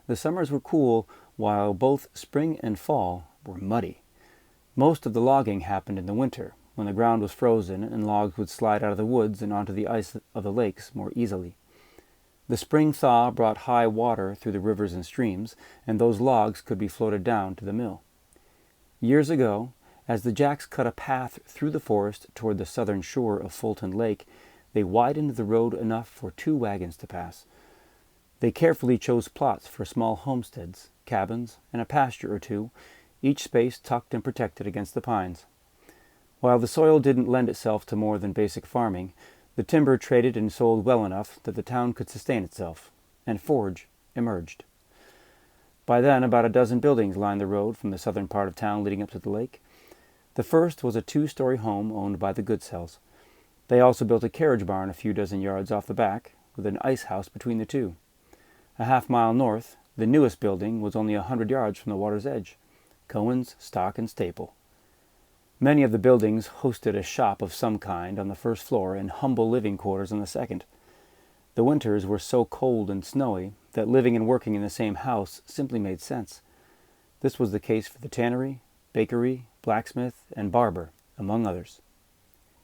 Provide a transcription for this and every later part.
The summers were cool, while both spring and fall were muddy. Most of the logging happened in the winter, when the ground was frozen and logs would slide out of the woods and onto the ice of the lakes more easily. The spring thaw brought high water through the rivers and streams, and those logs could be floated down to the mill. Years ago, as the Jacks cut a path through the forest toward the southern shore of Fulton Lake, they widened the road enough for 2 wagons to pass. They carefully chose plots for small homesteads, cabins, and a pasture or two, each space tucked and protected against the pines. While the soil didn't lend itself to more than basic farming, the timber traded and sold well enough that the town could sustain itself, and Forge emerged. By then, about a dozen buildings lined the road from the southern part of town leading up to the lake. The first was a 2-story home owned by the Goodsells. They also built a carriage barn a few dozen yards off the back, with an ice house between the two. A half-mile north, the newest building was only 100 yards from the water's edge, Cohen's Stock and Staple. Many of the buildings hosted a shop of some kind on the first floor and humble living quarters on the second. The winters were so cold and snowy that living and working in the same house simply made sense. This was the case for the tannery, bakery, blacksmith, and barber, among others.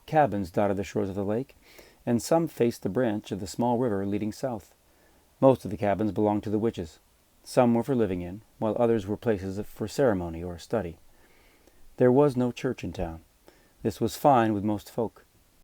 Cabins dotted the shores of the lake, and some faced the branch of the small river leading south. Most of the cabins belonged to the witches. Some were for living in, while others were places for ceremony or study. There was no church in town. This was fine with most folk.